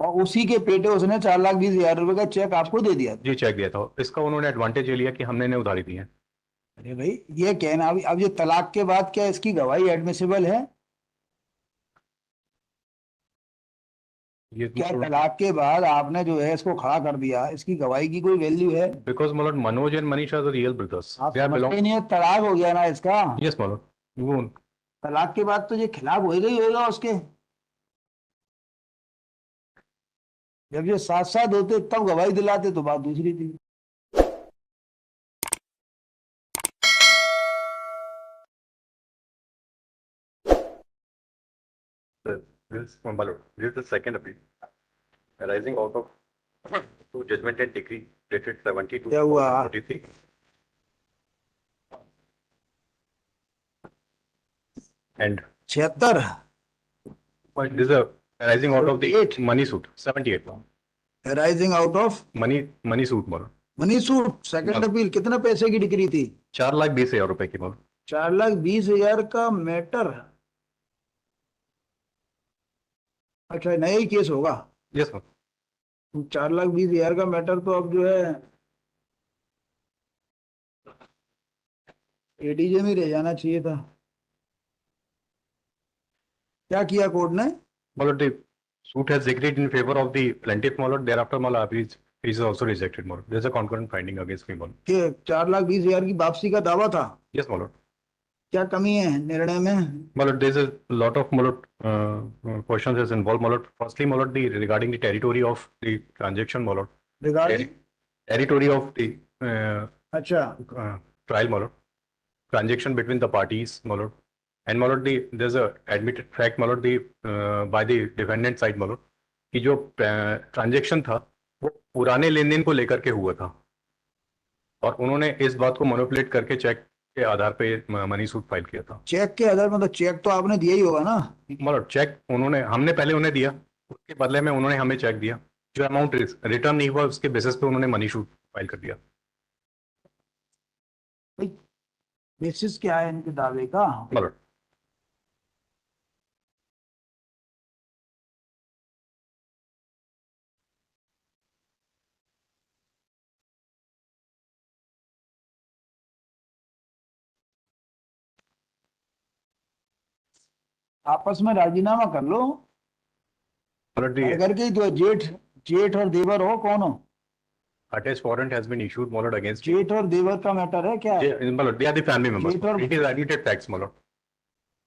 और उसी के पेटे उसने 4,20,000 रुपए का चेक आपको दे दिया। जी चेक दिया था, इसका उन्होंने एडवांटेज ये लिया कि हमने इन्हें उधारी दी है। अरे भाई, ये कहना अब ये तलाक के बाद क्या इसकी गवाही एडमिसिबल है? ये क्या तलाक के बाद आपने जो है इसको खड़ा कर दिया, इसकी गवाही की कोई वैल्यू है? बिकॉज मतलब Manoj and Manish are the real brothers, आप दे आर समझते बिलोंग। ही नहीं है, तलाक हो गया ना इसका। यस मतलब वो तलाक के बाद तो ये खिलाफ हो ही होगा उसके। जब ये साथ साथ होते तब गवाही दिलाते तो बात दूसरी थी। this मतलब this is the second appeal arising out of two judgment and decree dated 72 क्या हुआ? 2023 and 76? but this is a arising out of the 78? money suit 78 rising out of money suit मतलब मनी सूट सेकंड अपील, कितने पैसे की degree थी? 4,20,000 रुपए की मतलब। 4,20,000 का मैटर? अच्छा, नया ही केस होगा? Yes ma'am. 4,20,000 का मैटर तो अब जो है एडीजे में रह जाना चाहिए था। क्या किया कोर्ट ने? मतलब the suit has agreed in favor of the plaintiff मतलब thereafter मतलब appeal is also rejected मतलब there's a concurrent finding against me मतलब। कि 4,20,000 की वापसी का दावा था? यस मतलब क्या कमी है निर्णय में? मतलब there's a lot of मतलब questions is involved मतलब firstly मतलब the regarding the territory of the transaction मतलब रिगार्डिंग? territory of the अच्छा। trial मतलब transaction between the parties मतलब and मतलब there's a admitted fact मतलब by the defendant side मतलब कि जो ट्रांजेक्शन था वो पुराने लेन देन को लेकर के हुआ था और उन्होंने इस बात को मैनिपुलेट करके चेक के आधार पे मनी सूट फाइल किया था। चेक के आधार मतलब चेक तो आपने दिया ही होगा ना? मतलब चेक उन्होंने हमने पहले उन्हें दिया, उसके बदले में उन्होंने हमें चेक दिया, जो अमाउंट रिटर्न नहीं हुआ उसके बेसिस पे उन्होंने मनी सूट फाइल कर दिया। भाई, बेसिस क्या है इनके दावे का? मतलब आपस में राजीनामा कर लो। मतलब घर घर के ही तो है, जेठ। जेठ और देवर हो, कौन हो? Attach warrant has been issued मतलब अगेंस्ट जेठ और देवर का मैटर है क्या? मतलब they are the family members, जेठ और इट इज एडमिटेड फैक्ट्स मतलब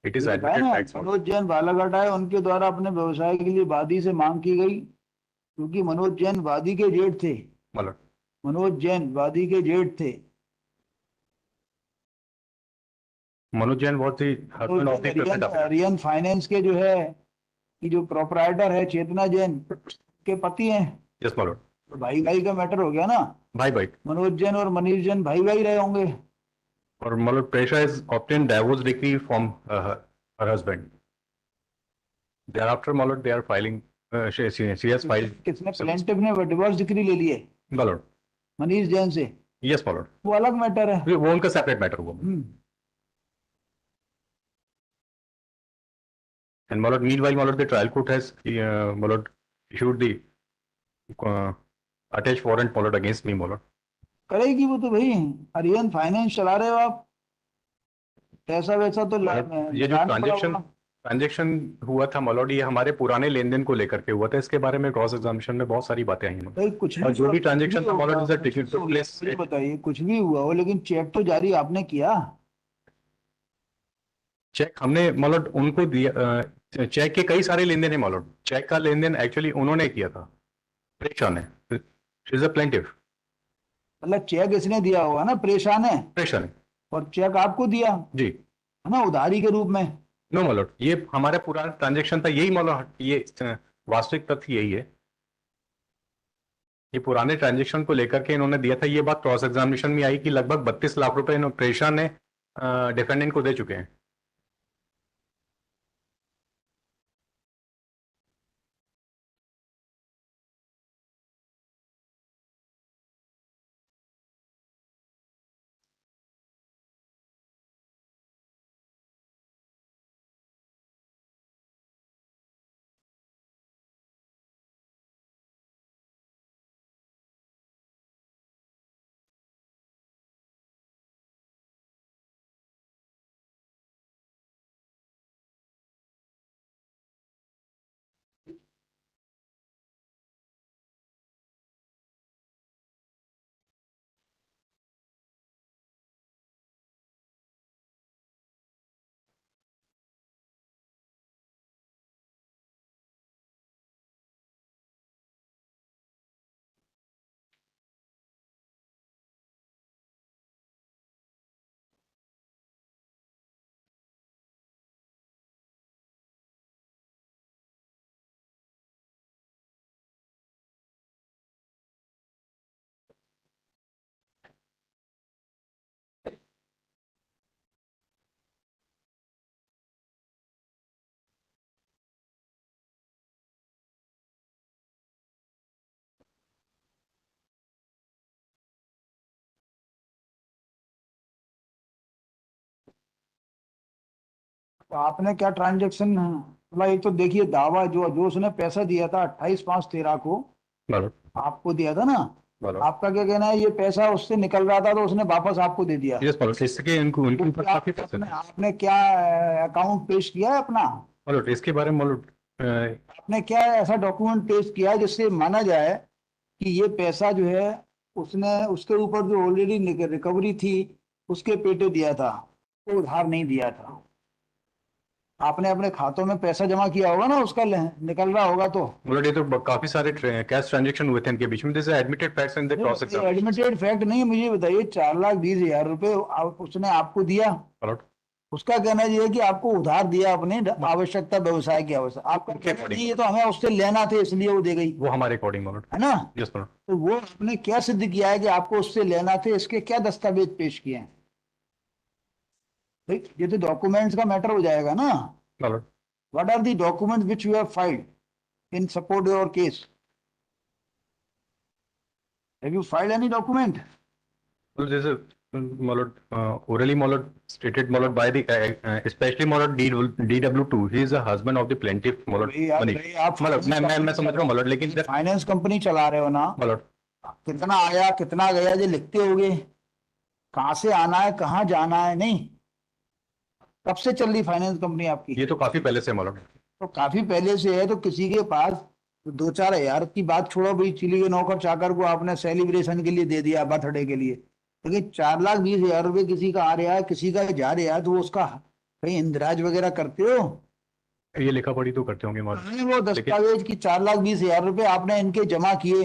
इट इज ये बताया एडमिटेड ना, फैक्ट्स मतलब। मनोज जैन बालाघाट आए, उनके द्वारा अपने व्यवसाय के लिए वादी से मांग की गई, क्योंकि मनोज जैन वादी के जेठ थे। मतलब मनोज जैन वादी के जेठ थे। Manoj Jain was the Manoj husband of Jain the present Aryan applicant। Aryan finance के जो है, कि जो प्रोपराइटर है चेतना जैन के पति हैं। यस मतलब तो भाई भाई का मैटर हो गया ना। भाई भाई मनोज जैन और मनीष जैन भाई भाई रहे होंगे। और मतलब Presha is obtain divorce degree from her husband thereafter मतलब they are filing she has filed किसने, प्लेंटिफ ने डिवोर्स डिक्री ले लिए मतलब मनीष जैन से? यस मतलब वो अलग मैटर है। वो उनका सेपरेट मैटर हुआ। हम्म। एंड मतलब मीनवाइल मतलब द ट्रायल कोर्ट हैज मतलब issued the attached warrant मतलब against me मतलब। करेगी वो तो भाई। अरियन फाइनेंस चला रहे हो आप, पैसा वैसा तो मतलब ये जो लगाना पड़ा ट्रांजेक्शन होगा। ट्रांजेक्शन हुआ था मतलब ये हमारे पुराने लेन देन को लेकर के हुआ था, इसके बारे में क्रॉस एग्जामिनेशन में बहुत सारी बातें आई मतलब। भाई कुछ और भी जो भी कुछ भी ट्रांजेक्शन था होगा, मतलब कुछ भी टिकट हो गया, प्लेस मुझे बताइए, कुछ भी हुआ हो, लेकिन चेक तो जारी आपने किया। चेक हमने मतलब उनको दिया। चेक के कई सारे लेन देन है मतलब चेक का लेन देन एक्चुअली उन्होंने किया था, प्रेषा ने। She is a plaintiff. मतलब चेक इसने दिया होगा ना, परेशान है। प्रेषा ने और चेक आपको दिया है जी। ना, उधारी के रूप में। नो मतलब ये हमारा पुराना ट्रांजेक्शन था यही मतलब ये वास्तविक तथ्य यही है। ये पुराने ट्रांजेक्शन को लेकर के इन्होंने दिया था, ये बात क्रॉस एग्जामिनेशन में आई कि लगभग 32 लाख रुपए प्रेषा ने डिफेंडेंट को दे चुके हैं। तो आपने क्या ट्रांजेक्शन, मतलब एक तो देखिए दावा जो जो उसने पैसा दिया था 28/5/13 को मालूम आपको दिया था ना, मालूम आपका क्या कहना है, ये पैसा उससे निकल रहा था तो उसने वापस आपको दे दिया? यस मालूम इसके इनको तो उनके ऊपर क्या काफी पैसे आपने थे आपने क्या अकाउंट पेश किया है अपना? मालूम इसके बारे में मालूम आपने क्या ऐसा डॉक्यूमेंट पेश किया है जिससे माना जाए कि ये पैसा जो है उसने उसके ऊपर जो ऑलरेडी रिकवरी थी उसके पेटे दिया था, वो उधार नहीं दिया था? आपने अपने खातों में पैसा जमा किया होगा ना, उसका निकल रहा होगा तो। मालूम ये तो काफी सारे कैश ट्रांजेक्शन हुए थे इनके बीच में this admitted facts in the cross examination admitted fact नहीं है, मुझे बताइए 4,20,000 रुपए उसने आपको दिया, मालूम उसका कहना ये है कि आपको उधार दिया अपने आवश्यकता, व्यवसाय की आवश्यकता, आपका उनके कहना नहीं, ये तो हमें उससे लेना थे इसलिए वो दे गई, वो हमारे अकॉर्डिंग मालूम है ना? यस मालूम तो वो आपने क्या सिद्ध किया है कि आपको उससे लेना थे, इसके क्या दस्तावेज पेश किए हैं? भाई ये तो डॉक्यूमेंट्स का मैटर हो जाएगा ना। मालूम what are the documents which you have filed in support your case? Have you filed any document? Well, there's a orally stated by the especially DW2. He is a husband of the plaintiff Manish. आप मैं समझ रहा हूँ लेकिन finance company चला रहे हो ना, कितना आया कितना गया ये लिखते होगे, कहाँ से आना है कहाँ जाना है, नहीं? कब से चल रही फाइनेंस कंपनी आपकी? ये तो काफी पहले से मालूम तो काफी पहले से है, तो किसी के पास 2-4 हज़ार की बात छोड़ो भाई, चिली के नौकर चाकर को आपने सेलिब्रेशन के लिए दे दिया, बर्थडे के लिए, लेकिन 4,20,000 रुपये किसी का आ रहा है किसी का जा रहा है, तो वो उसका कहीं इंदिराज वगैरह करते हो? ये लिखा पढ़ी तो करते होंगे मालूम नहीं, वो दस्तावेज की 4,20,000 रुपये आपने इनके जमा किए,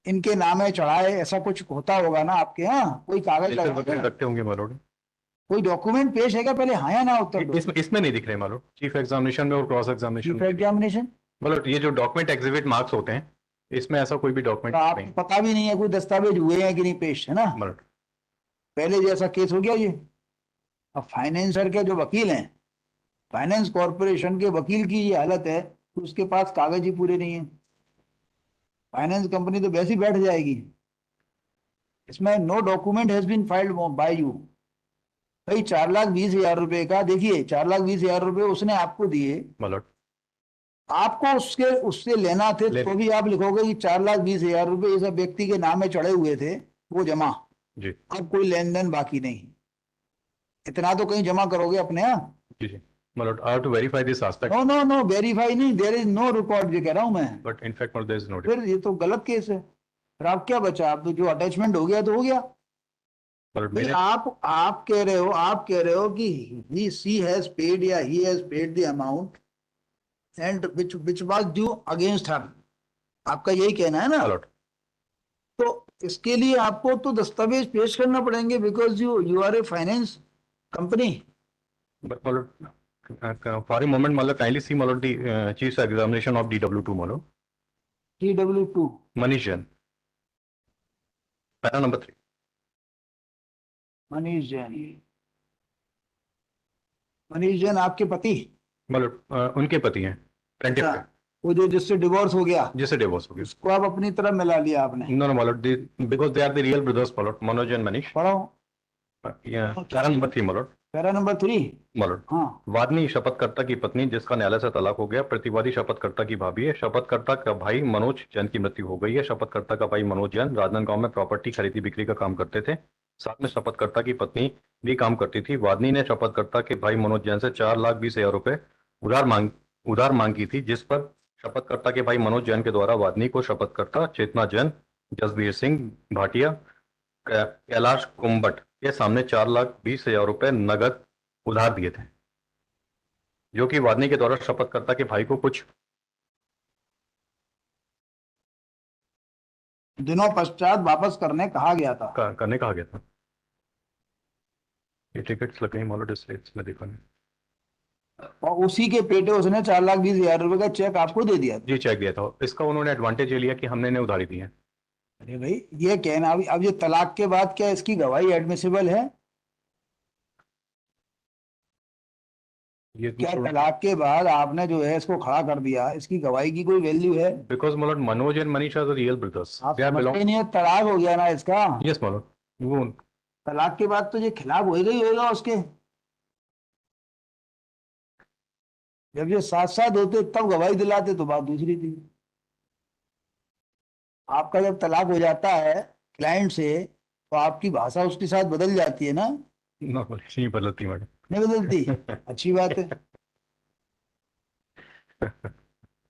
इनके नामे चढ़ाए, ऐसा कुछ होता होगा ना आपके यहाँ? कोई कागज लगा, रखते होंगे मालूम कोई डॉक्यूमेंट पेश है क्या? पहले हाँ या ना उत्तर दो। इसमें नहीं दिख रहे मालूम चीफ एग्जामिनेशन में और क्रॉस एग्जामिनेशन चीफ एग्जामिनेशन ये जो डॉक्यूमेंट एग्जिबिट मार्क्स होते हैं इसमें ऐसा कोई भी डॉक्यूमेंट तो नहीं आपको पता भी नहीं है कोई दस्तावेज हुए हैं कि नहीं पेश, है ना? मालूम पहले जैसा केस हो गया ये। अब फाइनेंसर के जो वकील हैं, फाइनेंस कॉर्पोरेशन के वकील की ये हालत है कि उसके पास कागज ही पूरे नहीं है, फाइनेंस कंपनी तो वैसे ही बैठ जाएगी। इसमें no document has been filed by you. भाई 4,20,000 रुपए का, देखिए 4,20,000 रुपए उसने आपको दिए, मालूम आपको उसके उससे लेना थे, तो भी आप लिखोगे कि 4,20,000 रुपए इस व्यक्ति के नाम में चढ़े हुए थे, वो जमा, जी अब कोई लेन देन बाकी नहीं, इतना तो कहीं जमा करोगे अपने यहाँ? जी जी मालूम I have to verify this aspect no no no, verify नहीं, देयर इज नो रिकॉर्ड, ये कह रहा हूं मैं। But in fact there is no फिर ये तो गलत केस है, फिर आप क्या बचा? आप तो जो अटैचमेंट हो गया तो हो गया। भाई आप कह रहे हो, आप कह रहे हो कि ही सी हैज पेड या he has paid the amount and which was due against her, आपका यही कहना है ना? तो इसके लिए आपको तो दस्तावेज पेश करना पड़ेंगे, because you are a finance company. For a moment kindly see the chief examination of DW2 DW2 Manish Jain para number 3 Manish Jain. Manish Jain आपके पति? उनके पति हैं प्लेंटिफ अच्छा, वो जो जिससे डिवोर्स हो गया, जिससे डिवोर्स हो गया उसको आप अपनी तरफ मिला लिया आपने? No no because they are the real brothers Manoj and Manish पढ़ो पैरा नंबर 3 पैरा नंबर 3। हाँ, वादनी शपथकर्ता की पत्नी जिसका न्यायालय से तलाक हो गया, प्रतिवादी शपथकर्ता की भाभी है, शपथकर्ता का भाई मनोज जैन की मृत्यु हो गई है। शपथकर्ता का भाई मनोज जैन राजनांदगांव में प्रॉपर्टी खरीदी बिक्री का काम करते थे, साथ में शपथकर्ता की पत्नी भी काम करती थी। वादनी ने शपथकर्ता के भाई मनोज जैन से 4,20,000 रुपए उधार मांगी थी, जिस पर शपथकर्ता के भाई मनोज जैन के द्वारा वादनी को शपथकर्ता चेतना जैन, जसबीर सिंह भाटिया, कैलाश कुंभट के सामने 4,20,000 रुपए नगद उधार दिए थे, जो कि वादनी के द्वारा शपथकर्ता के भाई को कुछ दिनों पश्चात वापस करने कहा गया था। करने कहा गया था। ये टिकट्स लगे मॉडल डिस्प्लेस में देखा नहीं, और उसी के पेटे उसने 4,20,000 रुपए का चेक आपको दे दिया था? जी चेक दिया था। इसका उन्होंने एडवांटेज ये लिया कि हमने इन्हें उधारी दी है। अरे भाई ये कहना, अब ये तलाक के बाद क्या इसकी गवाही एडमिसिबल है? ये क्या तलाक के बाद आपने जो है इसको खड़ा कर दिया, इसकी गवाही की कोई वैल्यू है? बिकॉज मतलब Manoj and Manish are the real brothers, आप दे आर समझते नहीं हो, तलाक हो गया ना इसका। यस मनोज, वो तलाक के बाद तो ये खिलाफ हो गई होगा उसके। जब ये साथ साथ होते तब गवाही दिलाते तो बात दूसरी थी। आपका जब तलाक हो जाता है क्लाइंट से तो आपकी भाषा उसके साथ बदल जाती है ना? नहीं बदलती मैडम। नहीं बदलती? अच्छी बात है।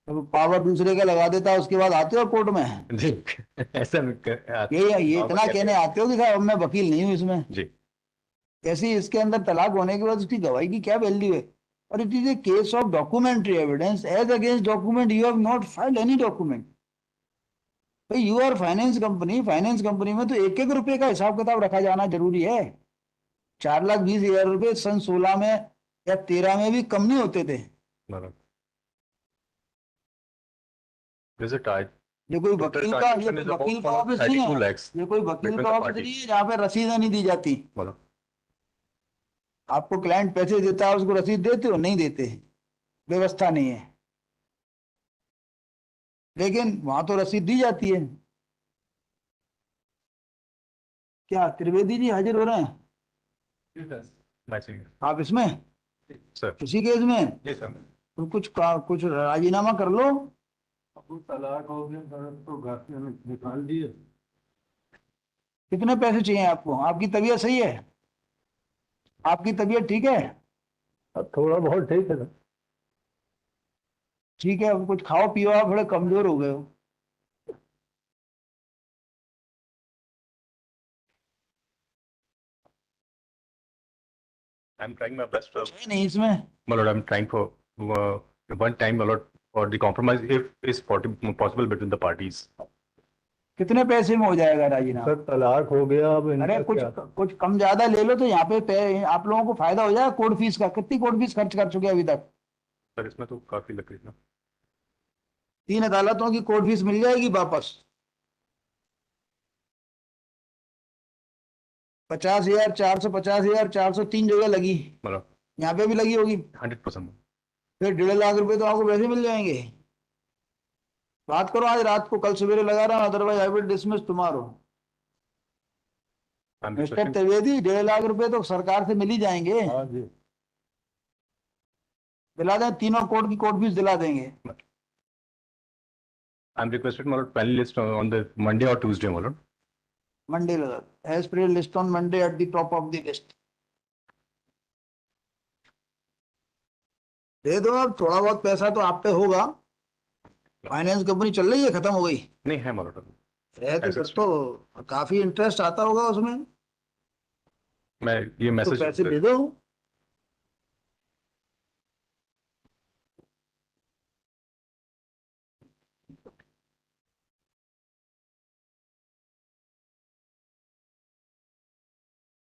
तो पावर दूसरे का लगा देता है, उसके बाद आते हो कोर्ट में? जी ऐसा ये इतना कहने आते हो कि साहब मैं वकील नहीं हूँ इसमें? जी कैसी इसके अंदर तलाक होने के बाद उसकी गवाही की क्या वैल्यू है? और it is a case of documentary evidence as against document you have not filed any document. भाई यू आर फाइनेंस कंपनी में तो एक एक रुपए का हिसाब किताब रखा जाना जरूरी है। 4,20,000 रुपए सन 16 में या 13 में भी कम नहीं होते थे। मैडम। Visit I ये कोई total वकील का transaction is वकील का about ऑफिस नहीं 32 है। lakhs ये कोई वकील between का the ऑफिस parties। नहीं है जहाँ पे रसीदें नहीं दी जाती। बोलो। आपको क्लाइंट पैसे देता है उसको रसीद देते हो? नहीं देते, व्यवस्था नहीं है। लेकिन वहां तो रसीद दी जाती है। क्या त्रिवेदी जी हाजिर हो रहे हैं आप इसमें सर किसी केस में? जी सर। तो कुछ राजीनामा कर लो। अब तलाक हो गया तो घर से निकाल दिए। कितने पैसे चाहिए आपको? आपकी तबीयत सही है? आपकी तबीयत ठीक है? अब थोड़ा बहुत ठीक है। ठीक है, अब कुछ खाओ पियो, आप बड़े कमजोर हो गए हो। I'm trying my best to है नहीं इसमें? my lord, I'm trying for one time, my lord, for the compromise if is possible between the parties। कितने पैसे में हो जाएगा राजीनामा? सर तलाक हो गया अब अरे इनका कुछ क्या? कुछ कम ज्यादा ले लो तो यहाँ पे आप लोगों को फायदा हो जाएगा कोर्ट फीस का। कितनी कोर्ट फीस खर्च कर चुके हैं अभी तक? सर इसमें तो काफी लग रही है ना। 3 अदालतों की कोर्ट फीस मिल जाएगी वापस। 50,000, 450,000, 403 जगह लगी, मतलब यहाँ पे भी लगी होगी। 100%। फिर 1.5 लाख रुपए तो आपको वैसे मिल जाएंगे। बात करो आज रात को, कल सवेरे लगा रहा हूँ, otherwise I will dismiss tomorrow. I'm mister requesting Trivedi 1.5 lakh रुपए तो सरकार से मिल ही जाएंगे। हाँ जी। दिला दें, तीनों कोर्ट की कोर्ट फीस दिला देंगे। I'm requested my lord panel list on the Monday or Tuesday, my lord। Monday लगा, एज पर list on Monday at the top of the list. दे दो, अब थोड़ा बहुत पैसा तो आप पे होगा। फाइनेंस कंपनी चल रही है, खत्म हो गई नहीं है my lord। है तो फिर तो काफी इंटरेस्ट आता होगा उसमें, मैं ये तो मैसेज पैसे दे दो।